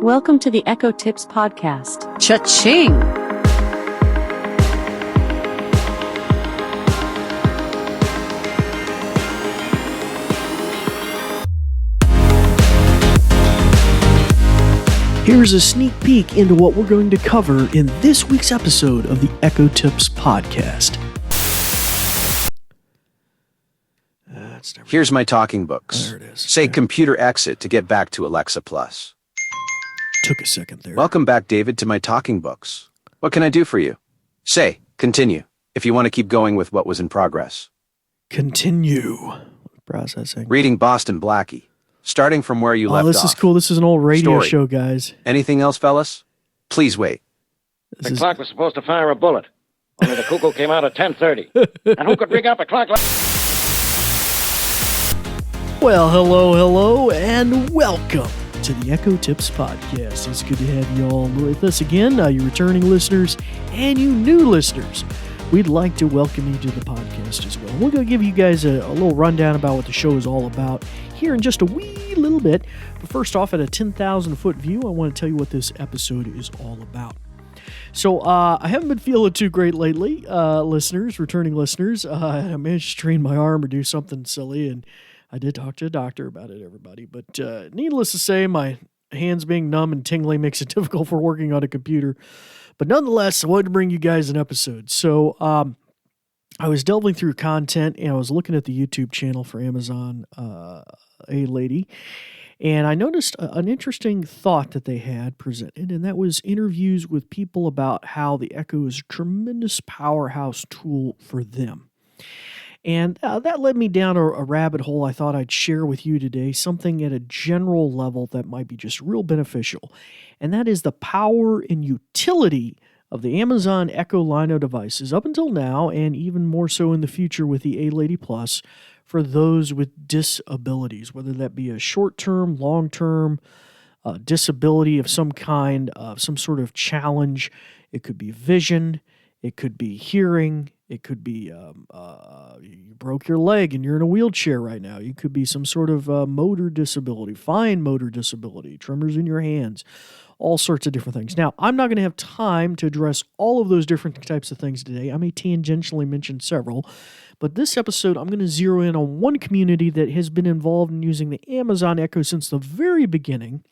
Welcome to the Echo Tips Podcast. Cha-ching! Here's a sneak peek into what we're going to cover in this week's episode of the Echo Tips Podcast. Here's my talking books. There it is. Say computer exit to get back to Alexa Plus. Took a second there. Welcome back, David, to my talking books. What can I do for you? Say, continue, if you want to keep going with what was in progress. Continue. Processing. Reading Boston Blackie, starting from where you left off. Oh, this is cool. This is an old radio Story. show, guys. Anything else, fellas? Please wait. The clock was supposed to fire a bullet. Only the cuckoo came out at 10:30. And who could rig up a clock like... Well, hello, and welcome to the Echo Tips Podcast. It's good to have you all with us again, you returning listeners and you new listeners. We'd like to welcome you to the podcast as well. We're going to give you guys a little rundown about what the show is all about here in just a wee little bit. But first off, at a 10,000-foot view, I want to tell you what this episode is all about. So, I haven't been feeling too great lately, listeners, returning listeners. I managed to strain my arm or do something silly, and I did talk to a doctor about it, everybody. But needless to say, my hands being numb and tingling makes it difficult for working on a computer. But nonetheless, I wanted to bring you guys an episode. So I was delving through content, and I was looking at the YouTube channel for Amazon, A Lady, and I noticed an interesting thought that they had presented, and that was interviews with people about how the Echo is a tremendous powerhouse tool for them. And that led me down a rabbit hole I thought I'd share with you today, something at a general level that might be just real beneficial. And that is the power and utility of the Amazon Echo line of devices up until now, and even more so in the future with the A-Lady Plus, for those with disabilities, whether that be a short-term, long-term disability of some kind, some sort of challenge. It could be vision, it could be hearing, it could be you broke your leg and you're in a wheelchair right now. You could be some sort of motor disability, fine motor disability, tremors in your hands, all sorts of different things. Now, I'm not going to have time to address all of those different types of things today. I may tangentially mention several, but this episode, I'm going to zero in on one community that has been involved in using the Amazon Echo since the very beginning.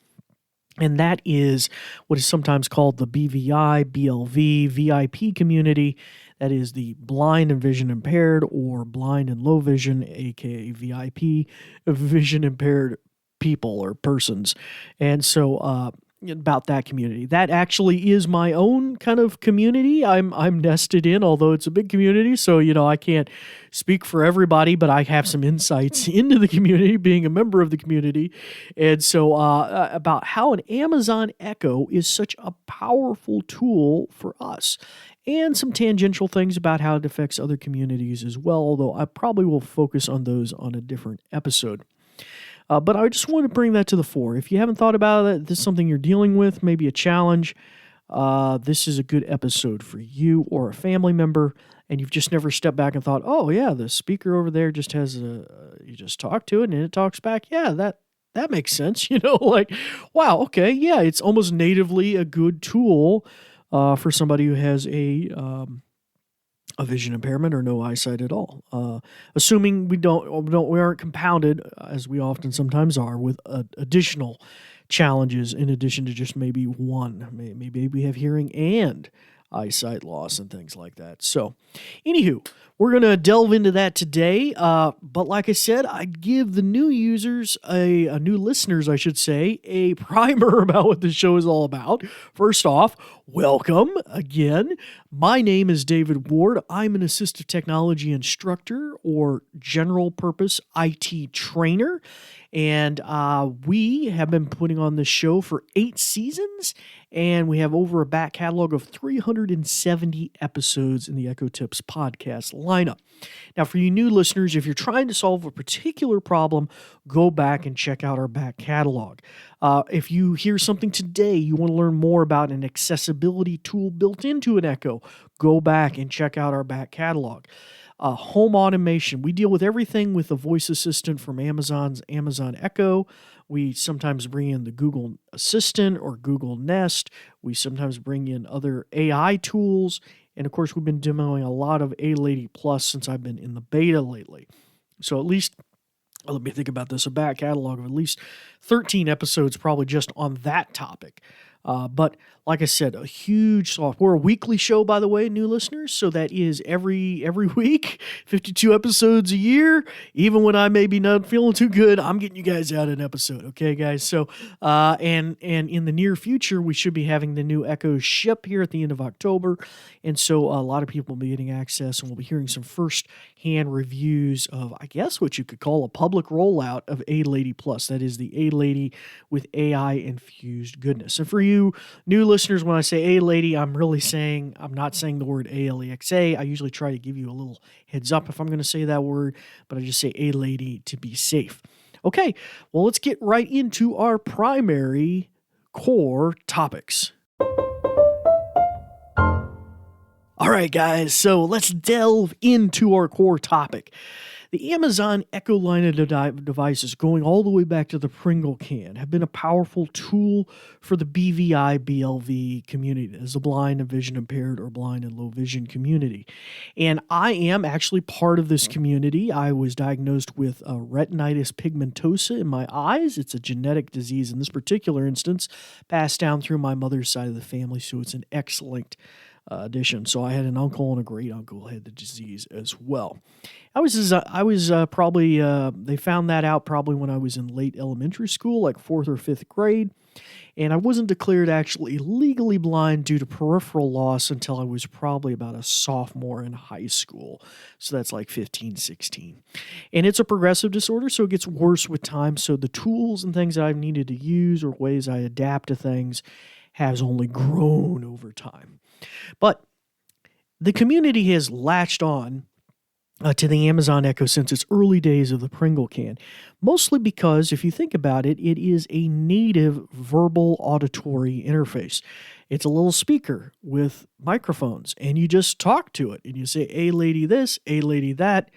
And that is what is sometimes called the BVI, BLV, VIP community. That is the blind and vision impaired, or blind and low vision, aka VIP, vision impaired people or persons. And so about that community. That actually is my own kind of community I'm nested in, although it's a big community, so I can't speak for everybody, but I have some insights into the community, being a member of the community. And so about how an Amazon Echo is such a powerful tool for us, and some tangential things about how it affects other communities as well, although I probably will focus on those on a different episode. But I just want to bring that to the fore. If you haven't thought about it, this is something you're dealing with, maybe a challenge, this is a good episode for you or a family member, and you've just never stepped back and thought, oh yeah, the speaker over there just has you just talk to it and it talks back. Yeah, that makes sense. Wow, okay, yeah, it's almost natively a good tool for somebody who has a vision impairment or no eyesight at all, assuming we aren't compounded, as we often sometimes are, with additional challenges in addition to just maybe one. Maybe we have hearing and eyesight loss and things like that. So, anywho, we're going to delve into that today. But like I said, I'd give the new users, new listeners, I should say, a primer about what this show is all about. First off, welcome again. My name is David Ward. I'm an assistive technology instructor or general purpose IT trainer. And we have been putting on this show for 8 seasons, and we have over a back catalog of 370 episodes in the Echo Tips podcast lineup. Now, for you new listeners, if you're trying to solve a particular problem, go back and check out our back catalog. If you hear something today, you want to learn more about an accessibility tool built into an Echo, go back and check out our back catalog. home automation. We deal with everything with the voice assistant from Amazon's Amazon Echo. We sometimes bring in the Google Assistant or Google Nest. We sometimes bring in other AI tools. And of course, we've been demoing a lot of A-Lady Plus since I've been in the beta lately. So at least, let me think about this, a back catalog of at least 13 episodes probably just on that topic. But like I said, a huge software. We're a weekly show, by the way, new listeners. So that is every week, 52 episodes a year. Even when I may be not feeling too good, I'm getting you guys out an episode. Okay, guys. So, and in the near future, we should be having the new Echo ship here at the end of October. And so a lot of people will be getting access, and we'll be hearing some first-hand reviews of, I guess, what you could call a public rollout of A-Lady Plus. That is the A-Lady with AI-infused goodness. And for you new listeners, when I say A-Lady, I'm not saying the word A-L-E-X-A. I usually try to give you a little heads up if I'm going to say that word, but I just say A-Lady to be safe. Okay, well, let's get right into our primary core topics. All right, guys, so let's delve into our core topic. The Amazon Echo line of devices, going all the way back to the Pringle can, have been a powerful tool for the BVI, BLV community, as the blind and vision impaired or blind and low vision community. And I am actually part of this community. I was diagnosed with retinitis pigmentosa in my eyes. It's a genetic disease in this particular instance, passed down through my mother's side of the family, so it's an X-linked addition. So I had an uncle and a great uncle who had the disease as well. I was probably, they found that out probably when I was in late elementary school, like 4th or 5th grade. And I wasn't declared actually legally blind due to peripheral loss until I was probably about a sophomore in high school. So that's like 15, 16. And it's a progressive disorder, so it gets worse with time. So the tools and things that I've needed to use or ways I adapt to things has only grown over time. But the community has latched on to the Amazon Echo since its early days of the Pringle can, mostly because, if you think about it, it is a native verbal auditory interface. It's a little speaker with microphones, and you just talk to it, and you say, A-Lady this, A-Lady that,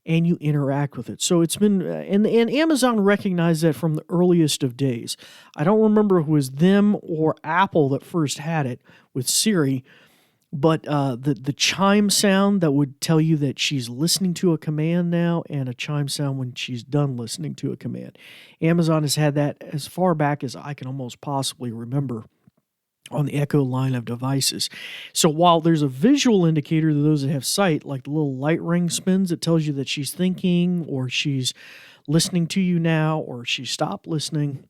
and you interact with it. So it's been, and Amazon recognized that from the earliest of days. I don't remember if it was them or Apple that first had it with Siri, but the chime sound that would tell you that she's listening to a command now, and a chime sound when she's done listening to a command. Amazon has had that as far back as I can almost possibly remember on the Echo line of devices. So while there's a visual indicator to those that have sight, like the little light ring spins that tells you that she's thinking or she's listening to you now or she stopped listening,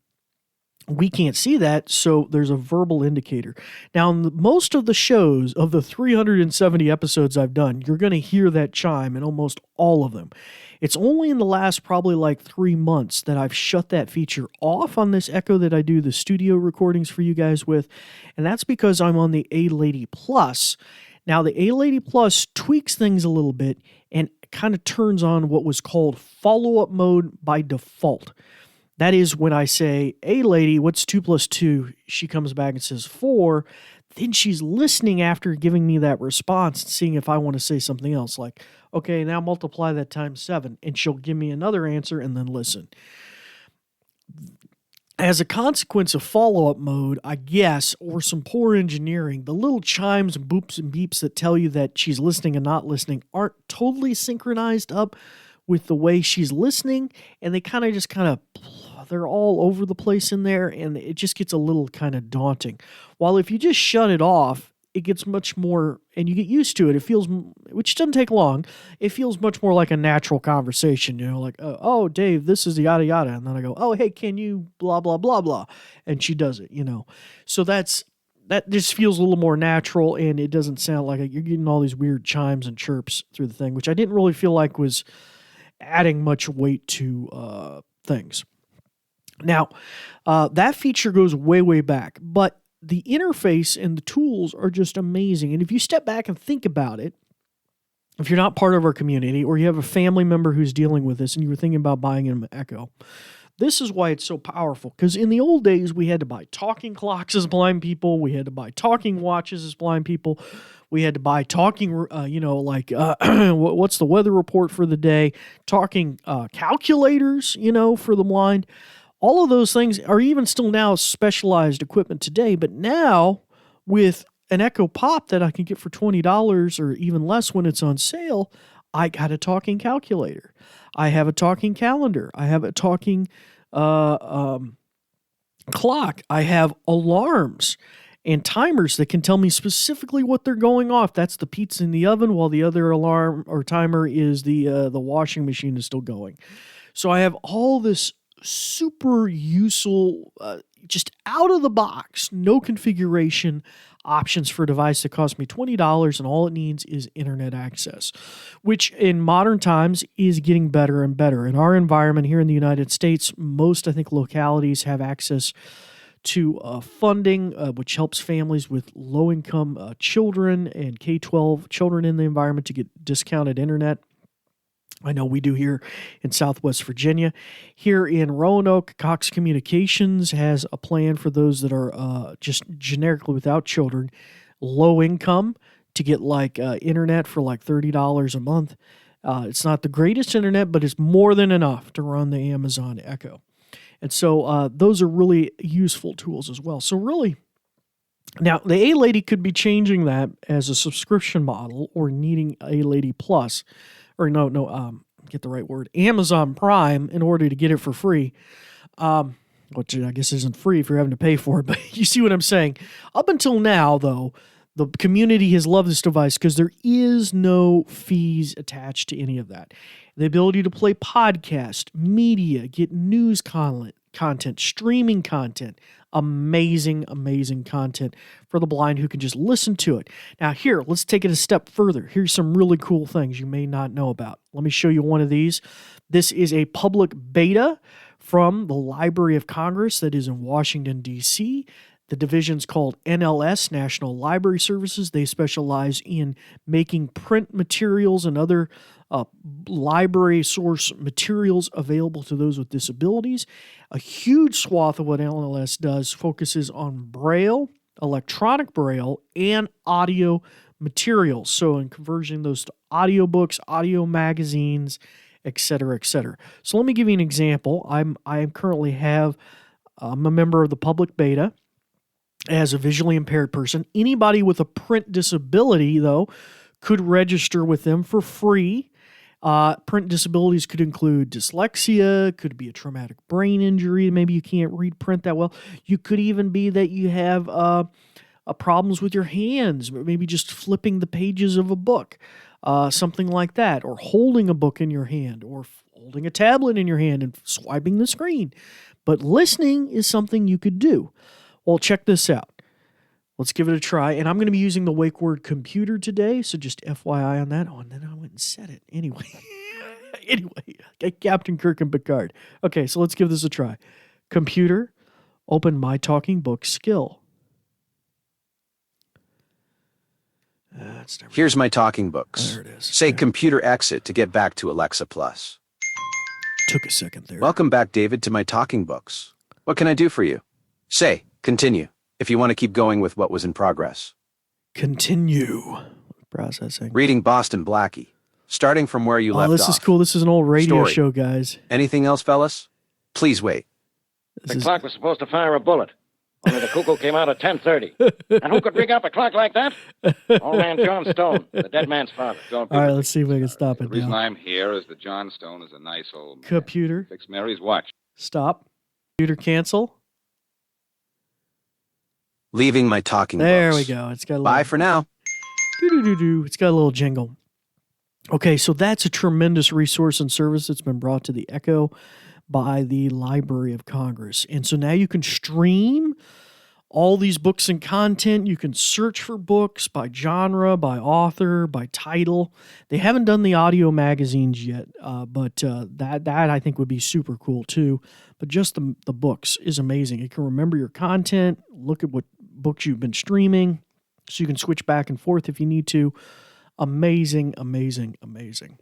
we can't see that, so there's a verbal indicator. Now, in most of the shows, of the 370 episodes I've done, you're going to hear that chime in almost all of them. It's only in the last probably like 3 months that I've shut that feature off on this Echo that I do the studio recordings for you guys with, and that's because I'm on the A-Lady Plus. Now, the A-Lady Plus tweaks things a little bit and kind of turns on what was called follow-up mode by default. That is when I say, A-Lady, what's 2 plus 2? She comes back and says 4. Then she's listening after giving me that response and seeing if I want to say something else. Like, okay, now multiply that times 7. And she'll give me another answer and then listen. As a consequence of follow-up mode, I guess, or some poor engineering, the little chimes and boops and beeps that tell you that she's listening and not listening aren't totally synchronized up with the way she's listening, and they kind of they're all over the place in there, and it just gets a little kind of daunting. While if you just shut it off, it gets much more, and you get used to it. It feels, which doesn't take long, it feels much more like a natural conversation, like, oh, Dave, this is yada yada, and then I go, oh, hey, can you blah, blah, blah, blah, and she does it, So that just feels a little more natural, and it doesn't sound like you're getting all these weird chimes and chirps through the thing, which I didn't really feel like was adding much weight to things. Now, that feature goes way, way back, but the interface and the tools are just amazing. And if you step back and think about it, if you're not part of our community or you have a family member who's dealing with this and you were thinking about buying an Echo, this is why it's so powerful. Because in the old days, we had to buy talking clocks as blind people. We had to buy talking watches as blind people. We had to buy talking, what's the weather report for the day, talking calculators, for the blind. All of those things are even still now specialized equipment today. But now with an Echo Pop that I can get for $20 or even less when it's on sale, I got a talking calculator. I have a talking calendar. I have a talking clock. I have alarms and timers that can tell me specifically what they're going off. That's the pizza in the oven, while the other alarm or timer is the washing machine is still going. So I have all this super useful, just out of the box, no configuration options for a device that cost me $20, and all it needs is internet access, which in modern times is getting better and better. In our environment here in the United States, most, I think, localities have access to funding, which helps families with low-income children and K-12 children in the environment to get discounted internet. I know we do here in Southwest Virginia. Here in Roanoke, Cox Communications has a plan for those that are just generically without children, low income, to get internet for $30 a month. It's not the greatest internet, but it's more than enough to run the Amazon Echo. And so those are really useful tools as well. So really, now the A-Lady could be changing that as a subscription model or needing A-Lady Plus. Or get the right word, Amazon Prime, in order to get it for free, which I guess isn't free if you're having to pay for it, but you see what I'm saying. Up until now, though, the community has loved this device because there is no fees attached to any of that. The ability to play podcast, media, get news content, streaming content, amazing, amazing content for the blind who can just listen to it. Now here, let's take it a step further. Here's some really cool things you may not know about. Let me show you one of these. This is a public beta from the Library of Congress that is in Washington, D.C. The division's called NLS, National Library Services. They specialize in making print materials and other library source materials available to those with disabilities. A huge swath of what NLS does focuses on Braille, electronic Braille, and audio materials. So in converting those to audiobooks, audio magazines, et cetera, et cetera. So let me give you an example. I'm a member of the public beta as a visually impaired person. Anybody with a print disability, though, could register with them for free. Print disabilities could include dyslexia, could be a traumatic brain injury, maybe you can't read print that well. You could even be that you have problems with your hands, maybe just flipping the pages of a book, something like that, or holding a book in your hand, or holding a tablet in your hand and swiping the screen. But listening is something you could do. Well, check this out. Let's give it a try. And I'm going to be using the wake word computer today, so just FYI on that. Oh, and then I went and said it. Anyway, Captain Kirk and Picard. Okay, so let's give this a try. Computer, open My Talking Book skill. Here's My Talking Books. There it is. Say computer exit to get back to Alexa Plus. Took a second there. Welcome back, David, to My Talking Books. What can I do for you? Say continue if you want to keep going with what was in progress. Continue. Processing. Reading Boston Blackie. Starting from where you left off. This is cool. This is an old radio Story. show, guys. Anything else, fellas? Please wait. The clock was supposed to fire a bullet. Only the cuckoo came out at 10:30. And who could rig up a clock like that? Old man John Stone, the dead man's father. All right, let's see if we can stop it The reason now. I'm here is that John Stone is a nice old man. Computer, Fix Mary's watch. stop. Computer, cancel. Leaving My Talking There Books. we go. It's got a little, Bye for now. doo-doo-doo-doo. It's got a little jingle. Okay, so that's a tremendous resource and service that's been brought to the Echo by the Library of Congress. And so now you can stream all these books and content. You can search for books by genre, by author, by title. They haven't done the audio magazines yet, but that I think would be super cool too. But just the books is amazing. It can remember your content, look at what books you've been streaming, so you can switch back and forth if you need to. Amazing, amazing, amazing.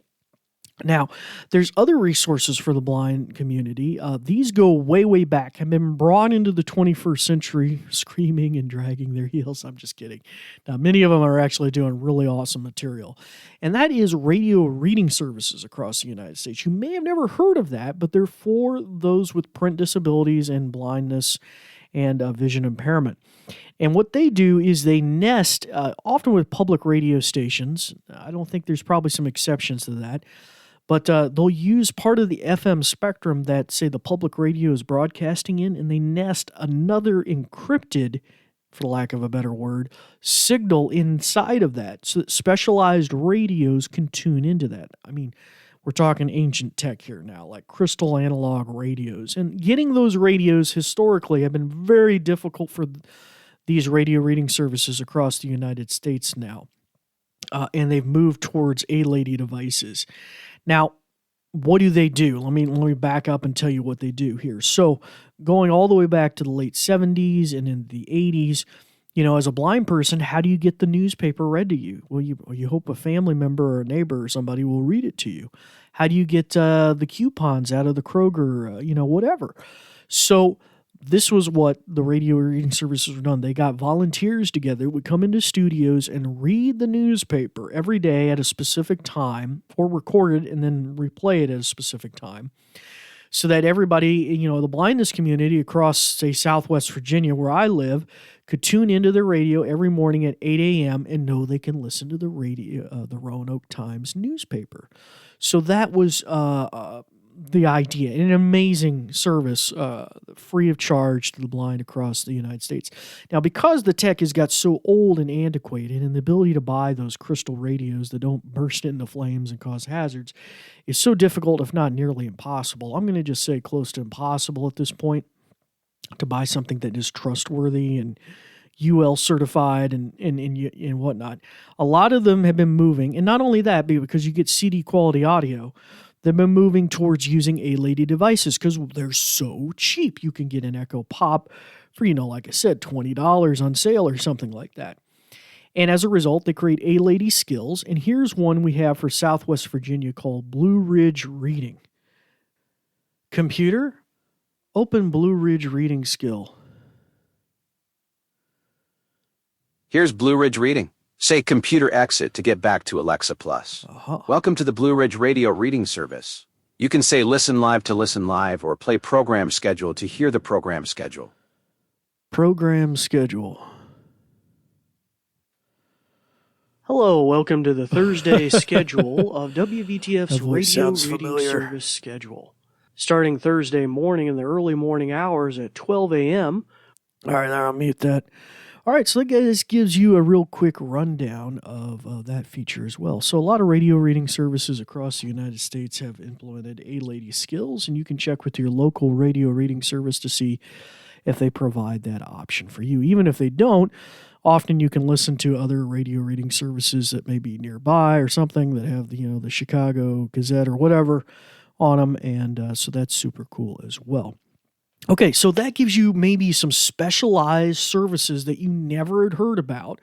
Now, there's other resources for the blind community. These go way, way back, have been brought into the 21st century, screaming and dragging their heels. I'm just kidding. Now, many of them are actually doing really awesome material. And that is radio reading services across the United States. You may have never heard of that, but they're for those with print disabilities and blindness and vision impairment. And what they do is they nest, often with public radio stations. I don't think there's probably some exceptions to that. But they'll use part of the FM spectrum that, say, the public radio is broadcasting in, and they nest another encrypted, for lack of a better word, signal inside of that so that specialized radios can tune into that. I mean, we're talking ancient tech here now, like crystal analog radios. And getting those radios historically have been very difficult for these radio reading services across the United States now. And they've moved towards A-Lady devices. Now, what do they do? Let me back up and tell you what they do here. So, going all the way back to the late 70s and in the 80s, as a blind person, how do you get the newspaper read to you? Well, you hope a family member or a neighbor or somebody will read it to you. How do you get the coupons out of the Kroger, whatever? So, this was what the radio reading services were done. They got volunteers together, would come into studios and read the newspaper every day at a specific time, or record it and then replay it at a specific time, so that everybody, the blindness community across, say, Southwest Virginia, where I live, could tune into their radio every morning at 8 a.m. and know they can listen to the radio, the Roanoke Times newspaper. So that was the idea, an amazing service, free of charge to the blind across the United States. Now, because the tech has got so old and antiquated, and the ability to buy those crystal radios that don't burst into flames and cause hazards is so difficult, if not nearly impossible. I'm going to just say close to impossible at this point to buy something that is trustworthy and UL certified and whatnot. A lot of them have been moving, and not only that, because you get CD quality audio, they've been moving towards using A-Lady devices because they're so cheap. You can get an Echo Pop for, like I said, $20 on sale or something like that. And as a result, they create A-Lady skills. And here's one we have for Southwest Virginia called Blue Ridge Reading. Computer, open Blue Ridge Reading skill. Here's Blue Ridge Reading. Say computer exit to get back to Alexa Plus. Welcome to the Blue Ridge Radio Reading Service. You can say listen live to listen live or play program schedule to hear the program schedule. Program schedule. Hello, welcome to the Thursday schedule of WVTF's Radio Reading Service schedule. Starting Thursday morning in the early morning hours at 12 a.m. All right, I'll mute that. All right, so this gives you a real quick rundown of that feature as well. So a lot of radio reading services across the United States have implemented A-Lady skills, and you can check with your local radio reading service to see if they provide that option for you. Even if they don't, often you can listen to other radio reading services that may be nearby or something that have the Chicago Gazette or whatever on them, and so that's super cool as well. Okay, so that gives you maybe some specialized services that you never had heard about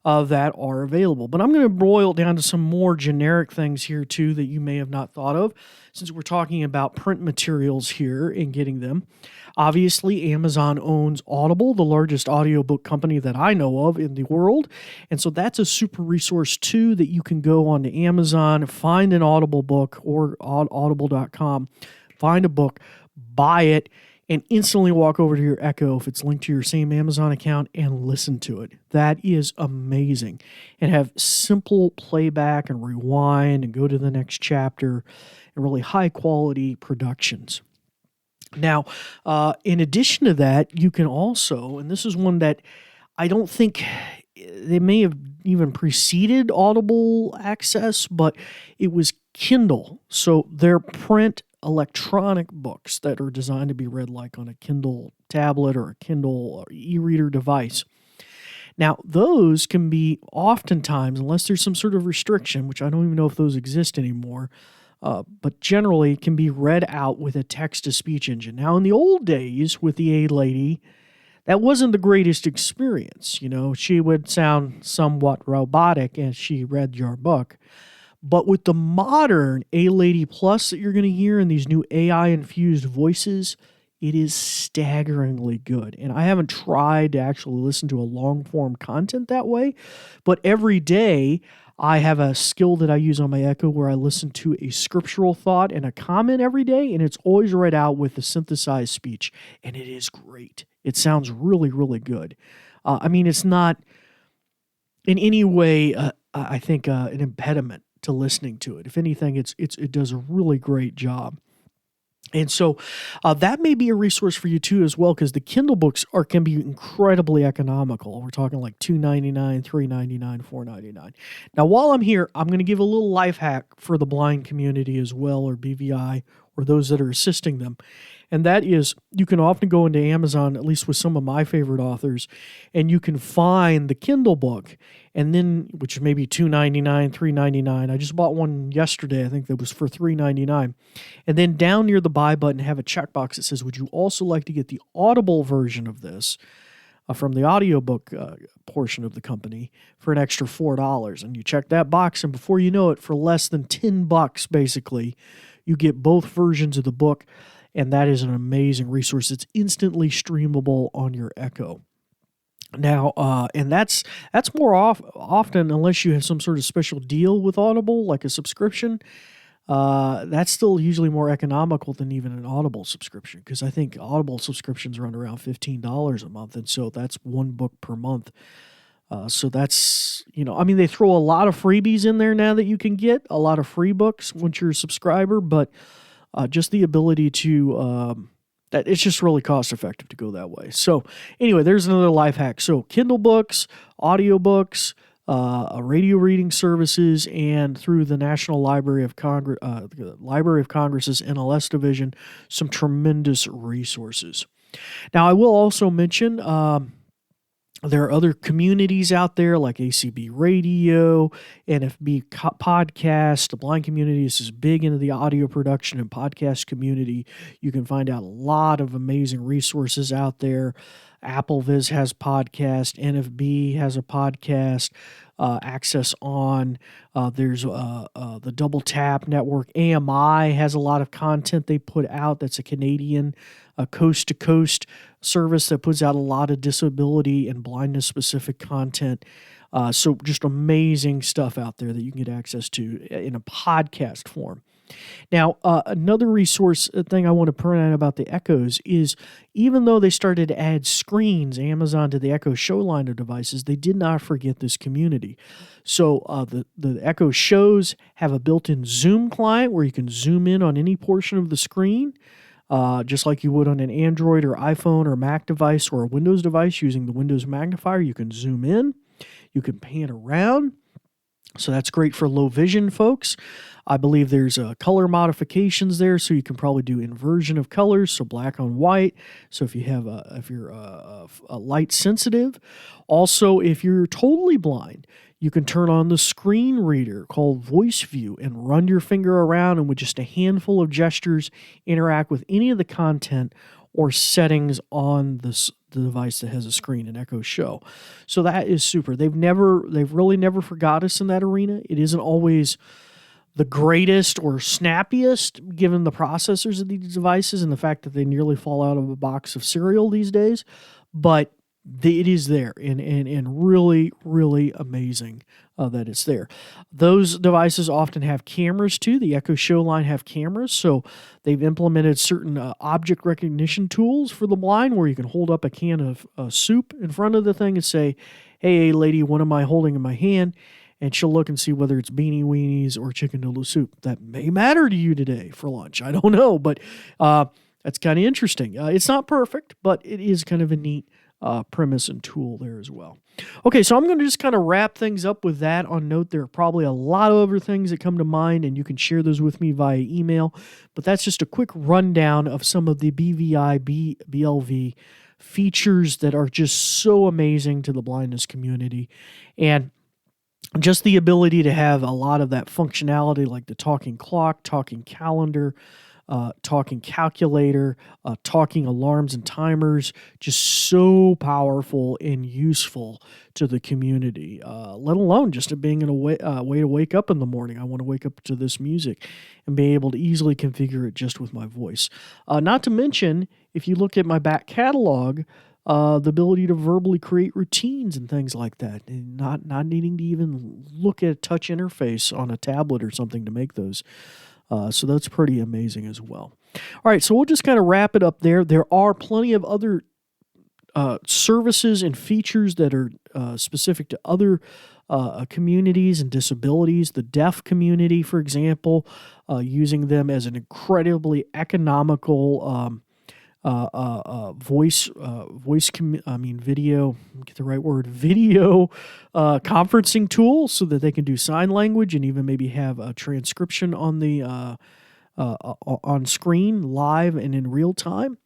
that are available. But I'm going to boil it down to some more generic things here, too, that you may have not thought of, since we're talking about print materials here and getting them. Obviously, Amazon owns Audible, the largest audiobook company that I know of in the world. And so that's a super resource, too, that you can go onto Amazon, find an Audible book or audible.com, find a book, buy it, and instantly walk over to your Echo if it's linked to your same Amazon account and listen to it. That is amazing. And have simple playback and rewind and go to the next chapter and really high quality productions. Now, in addition to that, you can also, and this is one that I don't think they may have even preceded Audible access, but it was Kindle. So their print electronic books that are designed to be read like on a Kindle tablet or a Kindle or e-reader device. Now, those can be oftentimes, unless there's some sort of restriction, which I don't even know if those exist anymore, but generally can be read out with a text-to-speech engine. Now, in the old days with the A-Lady, that wasn't the greatest experience. She would sound somewhat robotic as she read your book. But with the modern A-Lady Plus that you're going to hear and these new AI-infused voices, it is staggeringly good. And I haven't tried to actually listen to a long-form content that way, but every day I have a skill that I use on my Echo where I listen to a scriptural thought and a comment every day, and it's always read out with the synthesized speech, and it is great. It sounds really, really good. I mean, it's not in any way, I think, an impediment to listening to it. If anything, it does a really great job. And so that may be a resource for you too as well, because the Kindle books can be incredibly economical. We're talking like $2.99, $3.99, $4.99. Now, while I'm here, I'm going to give a little life hack for the blind community as well, or BVI, or those that are assisting them. And that is, you can often go into Amazon, at least with some of my favorite authors, and you can find the Kindle book, and then, which may be $2.99, $3.99. I just bought one yesterday. I think that was for $3.99. And then down near the buy button, have a checkbox that says, would you also like to get the Audible version of this from the audiobook portion of the company for an extra $4? And you check that box, and before you know it, for less than $10, basically, you get both versions of the book. And that is an amazing resource. It's instantly streamable on your Echo. Now, and that's more often, unless you have some sort of special deal with Audible, like a subscription, that's still usually more economical than even an Audible subscription, because I think Audible subscriptions run around $15 a month, and so that's one book per month. So that's, I mean, they throw a lot of freebies in there now that you can get, a lot of free books once you're a subscriber, but just the ability to, that it's just really cost effective to go that way. So anyway, there's another life hack. So Kindle books, audiobooks, radio reading services, and through the National Library of Congress, Library of Congress's NLS division, some tremendous resources. Now, I will also mention, there are other communities out there like ACB Radio, NFB Podcast. The blind community is big into the audio production and podcast community. You can find out a lot of amazing resources out there. AppleViz has podcast. NFB has a podcast. Access On. There's the Double Tap Network. AMI has a lot of content they put out. That's a Canadian coast-to-coast service that puts out a lot of disability and blindness-specific content. So just amazing stuff out there that you can get access to in a podcast form. Now, another resource thing I want to point out about the Echoes is, even though they started to add screens, Amazon, to the Echo Show line of devices, they did not forget this community. So the Echo Shows have a built-in Zoom client where you can zoom in on any portion of the screen, just like you would on an Android or iPhone or Mac device or a Windows device using the Windows magnifier. You can zoom in, you can pan around. So that's great for low vision folks. I believe there's color modifications there, so you can probably do inversion of colors, so black on white. So if you're a light sensitive, also if you're totally blind, you can turn on the screen reader called Voice View and run your finger around, and with just a handful of gestures, interact with any of the content or settings on the device that has a screen, an Echo Show. So that is super. They've really never forgot us in that arena. It isn't always the greatest or snappiest given the processors of these devices and the fact that they nearly fall out of a box of cereal these days, but it is there, and really, really amazing that it's there. Those devices often have cameras too. The Echo Show line have cameras, so they've implemented certain object recognition tools for the blind where you can hold up a can of soup in front of the thing and say, "Hey, lady, what am I holding in my hand?" And she'll look and see whether it's Beanie Weenies or chicken noodle soup. That may matter to you today for lunch. I don't know, but that's kind of interesting. It's not perfect, but it is kind of a neat premise and tool there as well. Okay, so I'm going to just kind of wrap things up with that on note. There are probably a lot of other things that come to mind, and you can share those with me via email, but that's just a quick rundown of some of the BVI, BLV features that are just so amazing to the blindness community. And just the ability to have a lot of that functionality, like the talking clock, talking calendar, talking calculator, talking alarms and timers, just so powerful and useful to the community, let alone just being a way to wake up in the morning. I want to wake up to this music and be able to easily configure it just with my voice. Not to mention, if you look at my back catalog, the ability to verbally create routines and things like that, and not needing to even look at a touch interface on a tablet or something to make those. So that's pretty amazing as well. All right, so we'll just kind of wrap it up there. There are plenty of other services and features that are specific to other communities and disabilities. The deaf community, for example, using them as an incredibly economical video, get the right word, video conferencing tool, so that they can do sign language and even maybe have a transcription on the on screen, live and in real time.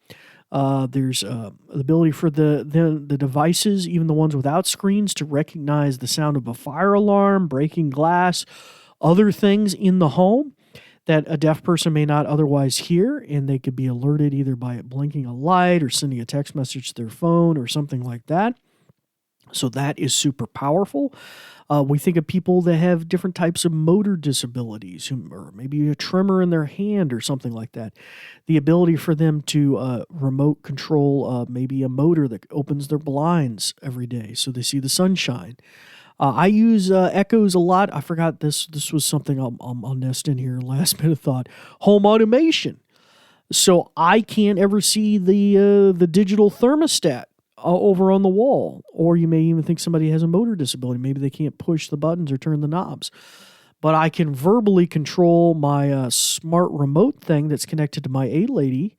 There's the ability for the devices, even the ones without screens, to recognize the sound of a fire alarm, breaking glass, other things in the home that a deaf person may not otherwise hear, and they could be alerted either by it blinking a light or sending a text message to their phone or something like that. So that is super powerful. We think of people that have different types of motor disabilities, or maybe a tremor in their hand or something like that. The ability for them to remote control maybe a motor that opens their blinds every day so they see the sunshine. I use Echoes a lot. I forgot this was something I'll nest in here, last minute thought. Home automation. So I can't ever see the digital thermostat over on the wall. Or you may even think somebody has a motor disability. Maybe they can't push the buttons or turn the knobs. But I can verbally control my smart remote thing that's connected to my A-Lady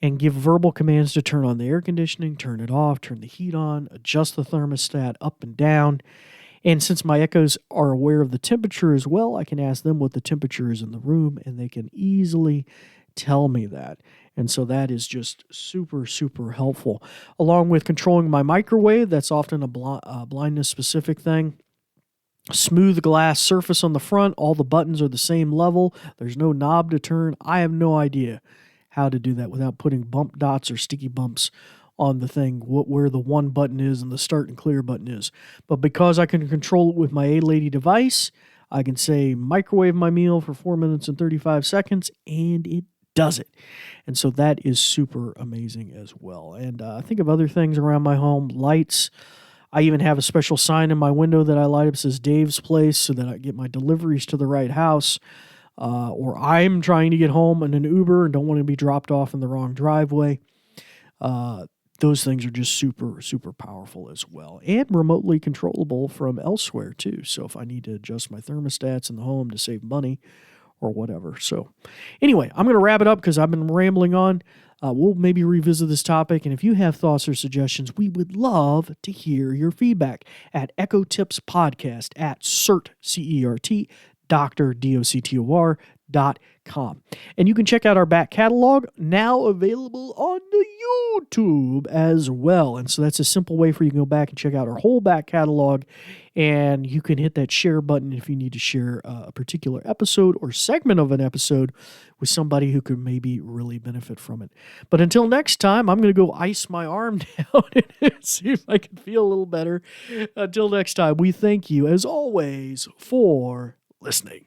and give verbal commands to turn on the air conditioning, turn it off, turn the heat on, adjust the thermostat up and down. And since my Echoes are aware of the temperature as well, I can ask them what the temperature is in the room, and they can easily tell me that. And so that is just super, super helpful. Along with controlling my microwave, that's often a blindness-specific thing. Smooth glass surface on the front. All the buttons are the same level. There's no knob to turn. I have no idea how to do that without putting bump dots or sticky bumps on the thing, where the one button is and the start and clear button is. But because I can control it with my A-Lady device, I can say microwave my meal for 4 minutes and 35 seconds, and it does it. And so that is super amazing as well. And I think of other things around my home, lights. I even have a special sign in my window that I light up that says Dave's Place, so that I get my deliveries to the right house. Or I'm trying to get home in an Uber and don't want to be dropped off in the wrong driveway. Those things are just super, super powerful as well, and remotely controllable from elsewhere too. So if I need to adjust my thermostats in the home to save money or whatever. So anyway, I'm going to wrap it up because I've been rambling on. We'll maybe revisit this topic, and if you have thoughts or suggestions, we would love to hear your feedback at Echo Tips Podcast at CERT, C-E-R-T, Dr. DOCTOR.com. And you can check out our back catalog, now available on the YouTube as well. And so that's a simple way for you to go back and check out our whole back catalog. And you can hit that share button if you need to share a particular episode or segment of an episode with somebody who could maybe really benefit from it. But until next time, I'm going to go ice my arm down and see if I can feel a little better. Until next time, we thank you, as always, for listening.